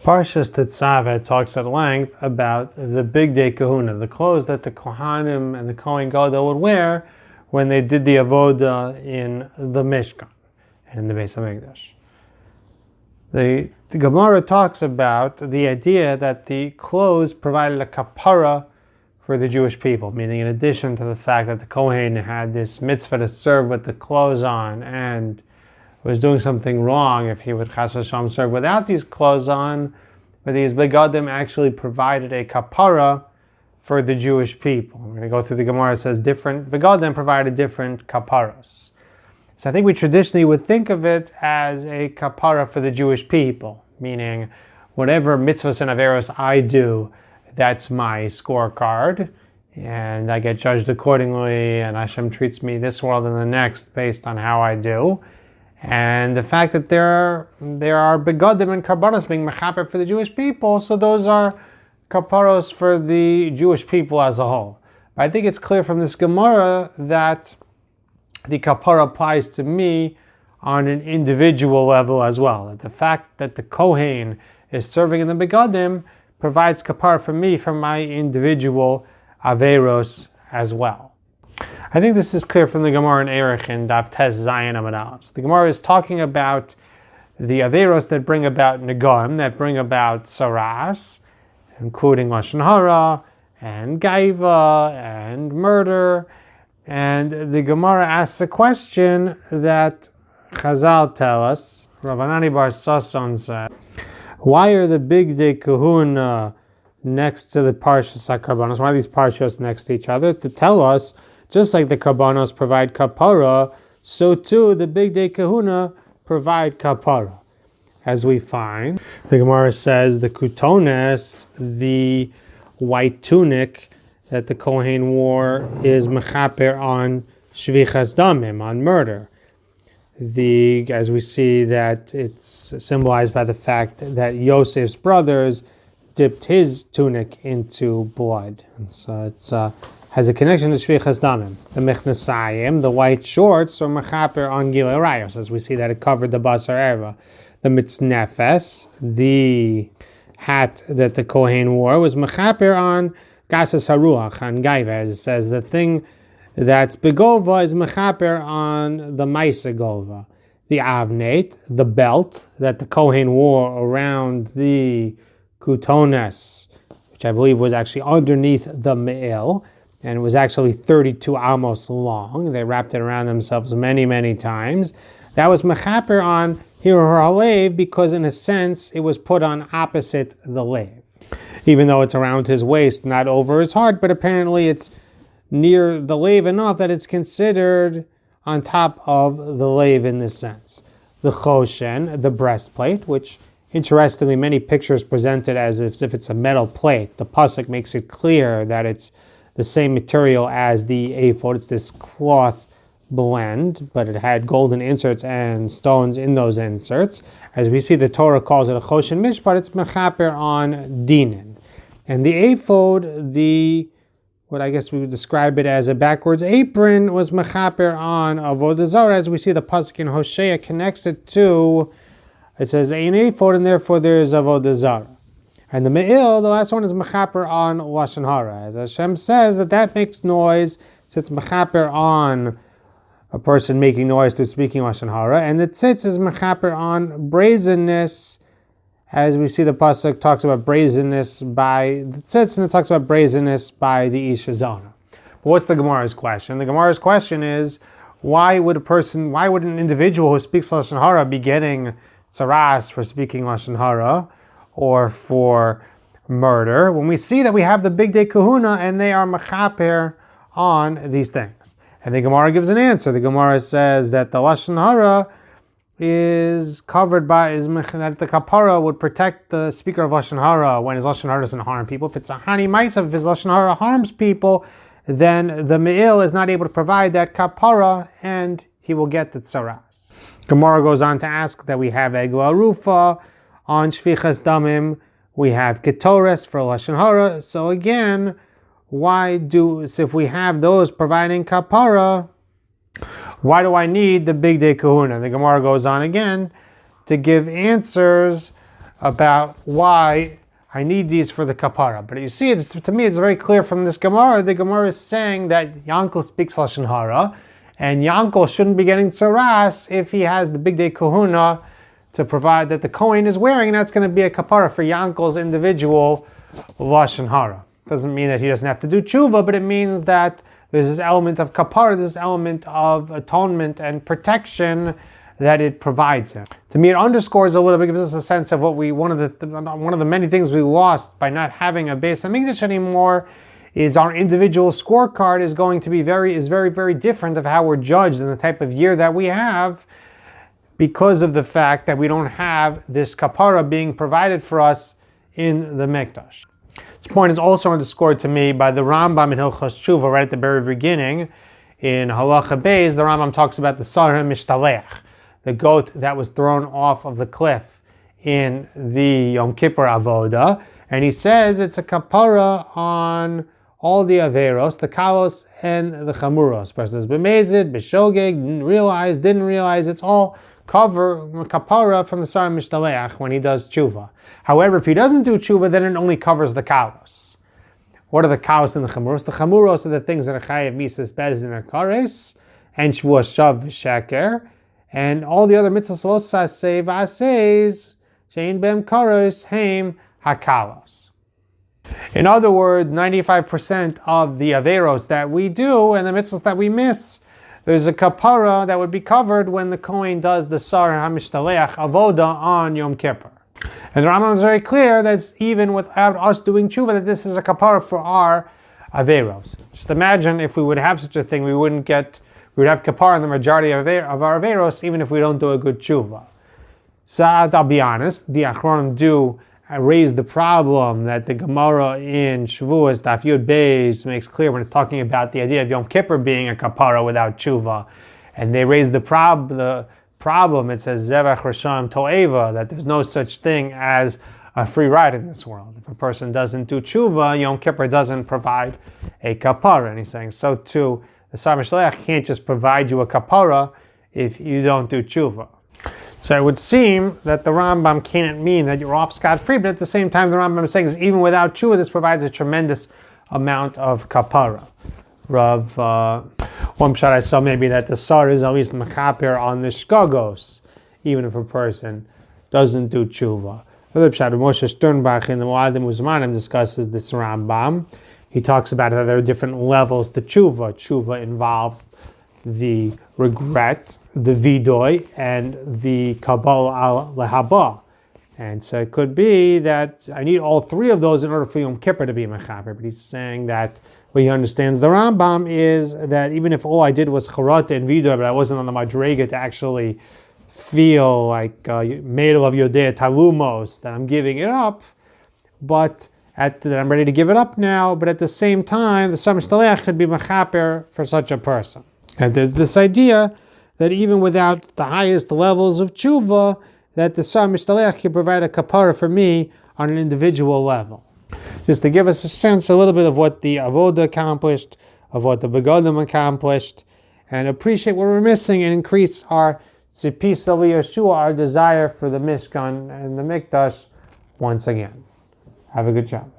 Parshas Tetzaveh talks at length about the bigdei kehuna, the clothes that the Kohanim and the Kohen Gadol would wear when they did the Avodah in the Mishkan and in the Beis Hamikdash. The Gemara talks about the idea that the clothes provided a kaparah for the Jewish people, meaning in addition to the fact that the Kohen had this mitzvah to serve with the clothes on and was doing something wrong if he would chas v'shalom serve without these clothes on, but these begadim actually provided a kaparah for the Jewish people. We're going to go through the Gemara. It says different begadim provided different kaparas. So I think we traditionally would think of it as a kaparah for the Jewish people, meaning whatever mitzvahs and Aveiros I do, that's my scorecard, and I get judged accordingly, and Hashem treats me this world and the next based on how I do. And the fact that there are begadim and kaparos being mechaper for the Jewish people, so those are kaparos for the Jewish people as a whole. But I think it's clear from this Gemara that the kapara applies to me on an individual level as well. That the fact that the Kohen is serving in the begadim provides kapara for me from my individual Aveiros as well. I think this is clear from the Gemara in Erech and Daf Tes Zayin Amud Aleph. So the Gemara is talking about the Aveiros that bring about Negaim, that bring about Saras, including Lashon Hara, and Gaiva, and murder. And the Gemara asks a question that Chazal tell us. Rav Hanani bar Sasson said, why are the bigdei kehuna next to the Parshas HaKarbanos? Why are these Parshas next to each other? To tell us, just like the Karbanos provide kapara, so too the bigdei kehuna provide kapara. As we find, the Gemara says the kutones, the white tunic that the Kohen wore, is mechaper on shvichas damim, on murder. As we see that it's symbolized by the fact that Yosef's brothers dipped his tunic into blood. And so it's has a connection to shvichas damim. The mechnasayim, the white shorts, are mechaper on gilei arayos, as we see that it covered the basar erva. The mitznefes, the hat that the Kohen wore, was mechaper on gasas haruach, on gaiva. As it says, the thing that's begova is mechaper on the maisa gova. The avnate, the belt that the Kohen wore around the kutones, which I believe was actually underneath the me'il, and it was actually 32 amos long. They wrapped it around themselves many, many times. That was mechaper on hir halev, because in a sense it was put on opposite the lev. Even though it's around his waist, not over his heart, but apparently it's near the lev enough that it's considered on top of the lev in this sense. The choshen, the breastplate, which interestingly many pictures presented as if it's a metal plate. The pasuk makes it clear that it's the same material as the ephod. It's this cloth blend, but it had golden inserts and stones in those inserts. As we see, the Torah calls it a choshen mishpat. It's mechaper on dinin. And the ephod, what I guess we would describe it as a backwards apron, was mechaper on Avodah Zarah. As we see, the pasuk in Hosea connects it to, it says ein ephod, and therefore there is Avodah Zarah. And the me'il, the last one, is mechaper on Lashon Hara. As Hashem says that makes noise, so it's mechaper on a person making noise through speaking Lashon Hara. And the tzitz is mechaper on brazenness, as we see the pasuk talks about brazenness by the tzitz, and it talks about brazenness by the Isha Zona. But what's the Gemara's question? The Gemara's question is, why would an individual who speaks Lashon Hara be getting tzaras for speaking Lashon Hara or for murder, when we see that we have the bigdei kehuna and they are mechaper on these things? And the Gemara gives an answer. The Gemara says that the Lashon Hara is covered by, that the kapara would protect the speaker of Lashon Hara when his Lashon Hara doesn't harm people. If it's a hani ma'asav, if his Lashon Hara harms people, then the me'il is not able to provide that kapara and he will get the tzaras. Gemara goes on to ask that we have egla rufa on shvichas damim, we have ketores for Lashon Hara. So again, if we have those providing kapara, why do I need the bigdei kehuna? The Gemara goes on again to give answers about why I need these for the Kaparah. But you see, to me, it's very clear from this Gemara. The Gemara is saying that Yankel speaks Lashon Hara, and Yankel shouldn't be getting tzaras if he has the bigdei kehuna to provide that the Kohen is wearing, and that's going to be a Kaparah for Yankel's individual Lashon Hara. Doesn't mean that he doesn't have to do tshuva, but it means that there's this element of Kaparah, this element of atonement and protection that it provides him. To me, it underscores a little bit, gives us a sense of what one of the many things we lost by not having a Beis Hamikdash anymore is our individual scorecard is going to be very, very different of how we're judged and the type of year that we have because of the fact that we don't have this Kaparah being provided for us in the Mikdash. This point is also underscored to me by the Rambam in Hilchos Tshuva right at the very beginning. In Halacha Beis, the Rambam talks about the Sarah Mishtaleach, the goat that was thrown off of the cliff in the Yom Kippur Avodah, and he says it's a kapara on all the Aveiros, the kalos and the chamuros. Person has bemezid, beshogeg, didn't realize, it's all kapara from the Sarah Mishtaleach when he does tshuva. However, if he doesn't do tshuva, then it only covers the kalos. What are the kalos and the chamuros? The chamuros are the things that are chayav misas bezdin akares and shvua shav v'sheker, and all the other mitzvahs losas say v'aseis shein bem karos heim hakalos. In other words, 95% of the Aveiros that we do and the mitzvahs that we miss, there's a kapara that would be covered when the Kohen does the Sar HaMishtaleach Avodah on Yom Kippur. And the Rambam is very clear that even without us doing tshuva, that this is a kapara for our Aveiros. Just imagine if we would have such a thing, we would have kapara in the majority of our Aveiros, even if we don't do a good tshuva. So I'll be honest, the Achronim do raise the problem that the Gemara in Shavuos, Daf Yud Beis, makes clear when it's talking about the idea of Yom Kippur being a kapara without tshuva. And they raise the problem, it says, Zevach Rasham To'eva, that there's no such thing as a free ride in this world. If a person doesn't do tshuva, Yom Kippur doesn't provide a kapara. And he's saying, so too, the Sar Mishlech can't just provide you a kapara if you don't do tshuva. So it would seem that the Rambam can't mean that you're off scot-free, but at the same time, the Rambam is saying is even without tshuva, this provides a tremendous amount of kapara. One shot I saw maybe that the Sar is always mechaper on the shkagos, even if a person doesn't do tshuva. Another shot, Moshe Sternbach in the Moadim Uzmanim discusses this Rambam. He talks about how there are different levels to tshuva. Tshuva involves the regret, the vidoi, and the kabbalah al lehaba. And so it could be that I need all three of those in order for Yom Kippur to be mechaper. But he's saying that what he understands the Rambam is that even if all I did was charata and vidoi, but I wasn't on the madrega to actually feel like Meidel of Yodea Talumos, that I'm giving it up, but that I'm ready to give it up now, but at the same time, the Sar Mishtaleach could be mechaper for such a person. And there's this idea that even without the highest levels of tshuva, that the Sar Mishtaleach can provide a kapara for me on an individual level. Just to give us a sense, a little bit of what the Avodah accomplished, of what the begadim accomplished, and appreciate what we're missing and increase our tzipis of Yeshua, our desire for the Mishkan and the Mikdash once again. Have a good Shabbos.